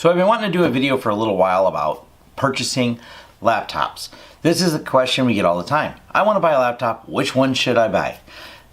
So I've been wanting to do a video for a little while about purchasing laptops. This is a question we get all the time. I want to buy a laptop. Which one should I buy?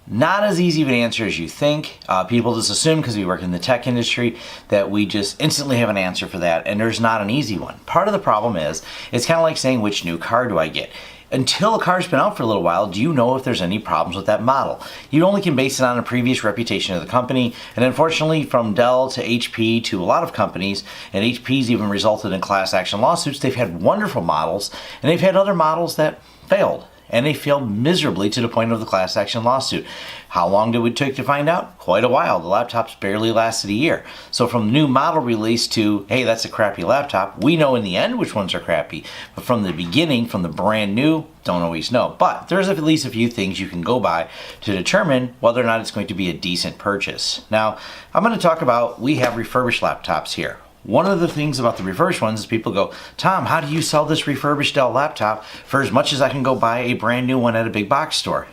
Not as easy of an answer as you think. People just assume because we work in the tech industry that we just instantly have an answer for that, and there's not an easy one. Part of the problem is, it's kind of like saying, which new car do I get? Until a car's been out for a little while, do you know if there's any problems with that model? You only can base it on a previous reputation of the company, and unfortunately from Dell to HP to a lot of companies, and HP's even resulted in class action lawsuits, they've had wonderful models, and they've had other models that failed. And they failed miserably to the point of the class action lawsuit. How long did it take to find out? Quite a while. The laptops barely lasted a year. So from new model release to, hey, that's a crappy laptop, we know in the end which ones are crappy. But from the beginning, from the brand new, don't always know. But there's at least a few things you can go by to determine whether or not it's going to be a decent purchase. Now, I'm going to talk about, we have refurbished laptops here. One of the things about the refurbished ones is people go, Tom, how do you sell this refurbished Dell laptop for as much as I can go buy a brand new one at a big box store?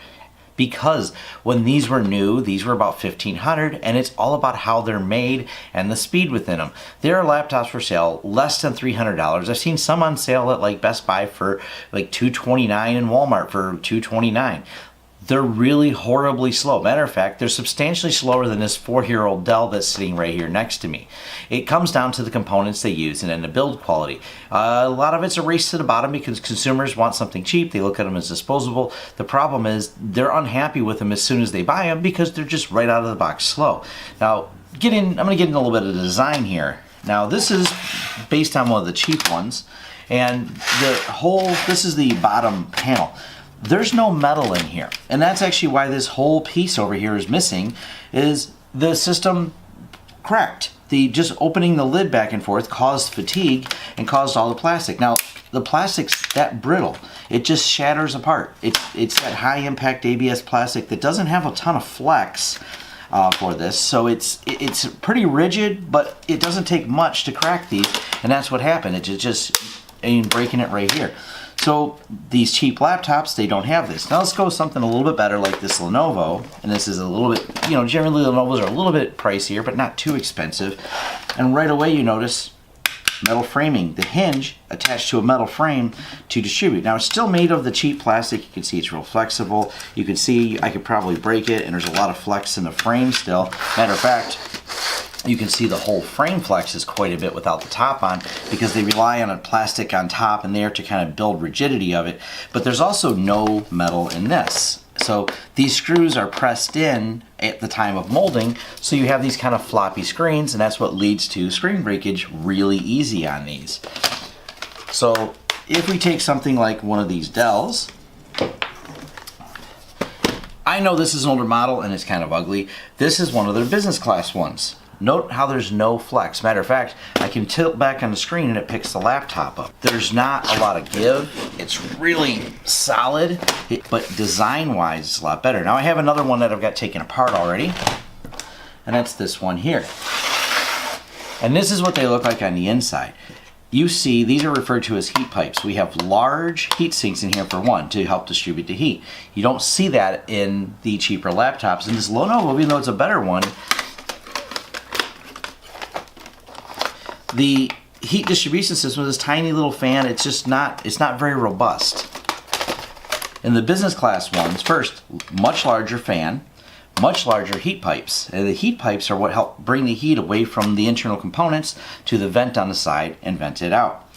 Because when these were new, these were about $1,500, and it's all about how they're made and the speed within them. There are laptops for sale less than $300. I've seen some on sale at like Best Buy for like $229 and Walmart for $229. They're really horribly slow. Matter of fact, they're substantially slower than this 4-year-old Dell that's sitting right here next to me. It comes down to the components they use and then the build quality. A lot of it's a race to the bottom because consumers want something cheap. They look at them as disposable. The problem is they're unhappy with them as soon as they buy them because they're just right out of the box slow. Now, I'm going to get into a little bit of the design here. Now, this is based on one of the cheap ones, and this is the bottom panel. There's no metal in here, and that's actually why this whole piece over here is missing, is the system cracked. Just opening the lid back and forth caused fatigue and caused all the plastic. Now, the plastic's that brittle. It just shatters apart. It's that high impact ABS plastic that doesn't have a ton of flex for this, so it's pretty rigid, but it doesn't take much to crack these, and that's what happened. It's just breaking it right here. So these cheap laptops, they don't have this. Now let's go with something a little bit better like this Lenovo. And this is a little bit, generally Lenovo's are a little bit pricier, but not too expensive. And right away you notice metal framing. The hinge attached to a metal frame to distribute. Now it's still made of the cheap plastic. You can see it's real flexible. You can see I could probably break it, and there's a lot of flex in the frame still. Matter of fact, you can see the whole frame flexes quite a bit without the top on because they rely on a plastic on top and there to kind of build rigidity of it. But there's also no metal in this. So these screws are pressed in at the time of molding, so you have these kind of floppy screens, and that's what leads to screen breakage really easy on these. So if we take something like one of these Dells, I know this is an older model and it's kind of ugly. This is one of their business class ones. Note how there's no flex. Matter of fact, I can tilt back on the screen and it picks the laptop up. There's not a lot of give. It's really solid, but design-wise, it's a lot better. Now I have another one that I've got taken apart already, and that's this one here. And this is what they look like on the inside. You see, these are referred to as heat pipes. We have large heat sinks in here for one to help distribute the heat. You don't see that in the cheaper laptops. And this Lenovo, even though it's a better one, the heat distribution system is this tiny little fan. It's not very robust. In the business class ones, first, much larger fan, much larger heat pipes. And the heat pipes are what help bring the heat away from the internal components to the vent on the side and vent it out.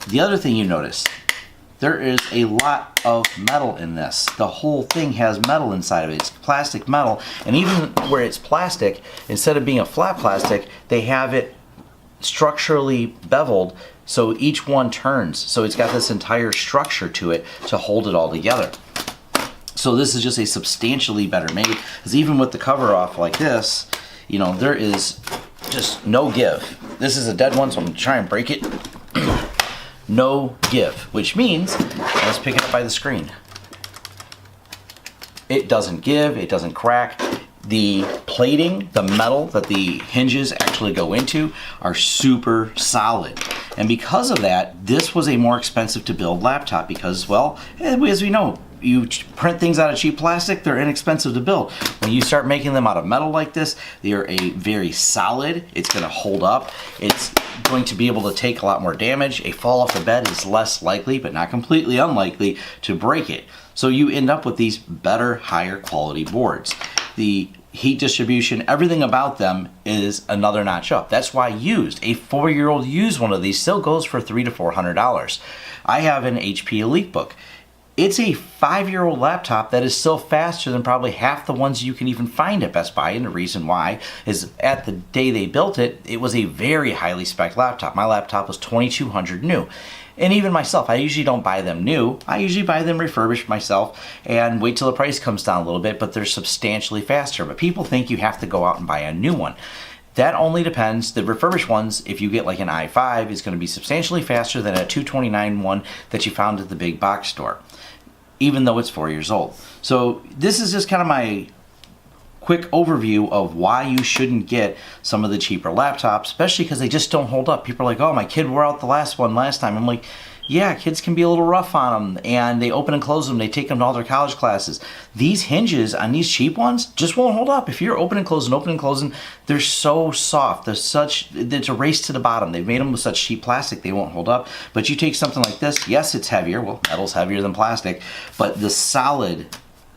The other thing you notice, there is a lot of metal in this. The whole thing has metal inside of it. It's plastic metal, and even where it's plastic, instead of being a flat plastic, they have it structurally beveled so each one turns. So it's got this entire structure to it to hold it all together. So this is just a substantially better made, because even with the cover off like this, there is just no give. This is a dead one, so I'm going to try and break it. No give, which means, let's pick it up by the screen. It doesn't give, it doesn't crack. The plating, the metal that the hinges actually go into, are super solid. And because of that, this was a more expensive to build laptop because, well, as we know, you print things out of cheap plastic, they're inexpensive to build. When you start making them out of metal like this, they are a very solid. It's going to hold up. It's going to be able to take a lot more damage. A fall off the bed is less likely, but not completely unlikely, to break it. So you end up with these better, higher quality boards. The heat distribution, everything about them is another notch up. That's why used, a 4-year-old used one of these still goes for $300 to $400. I have an HP EliteBook. It's a 5-year-old laptop that is still faster than probably half the ones you can even find at Best Buy, and the reason why is at the day they built it, it was a very highly spec laptop. My laptop was $2,200 new. And even myself, I usually don't buy them new. I usually buy them refurbished myself and wait till the price comes down a little bit, but they're substantially faster. But people think you have to go out and buy a new one. That only depends. The refurbished ones, if you get like an i5, is going to be substantially faster than a 229 one that you found at the big box store, even though it's 4 years old. So this is just kind of my quick overview of why you shouldn't get some of the cheaper laptops, especially because they just don't hold up. People are like, oh, my kid wore out the last one last time. I'm like, yeah, kids can be a little rough on them, and they open and close them. They take them to all their college classes. These hinges on these cheap ones just won't hold up. If you're open and closing, they're so soft. It's a race to the bottom. They've made them with such cheap plastic, they won't hold up. But you take something like this, yes, it's heavier. Well, metal's heavier than plastic, but the solid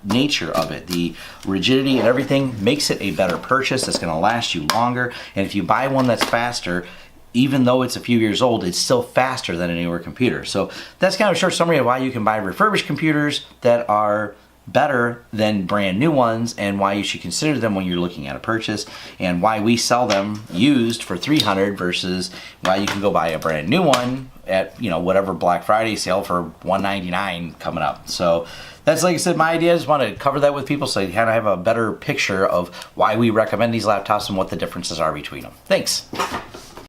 nature of it, the rigidity and everything makes it a better purchase that's going to last you longer. And if you buy one that's faster, even though it's a few years old, it's still faster than a newer computer. So that's kind of a short summary of why you can buy refurbished computers that are better than brand new ones, and why you should consider them when you're looking at a purchase, and why we sell them used for $300 versus why you can go buy a brand new one at, you know, whatever Black Friday sale for $199 coming up. So that's, like I said, my idea. I just want to cover that with people so you kind of have a better picture of why we recommend these laptops and what the differences are between them. Thanks.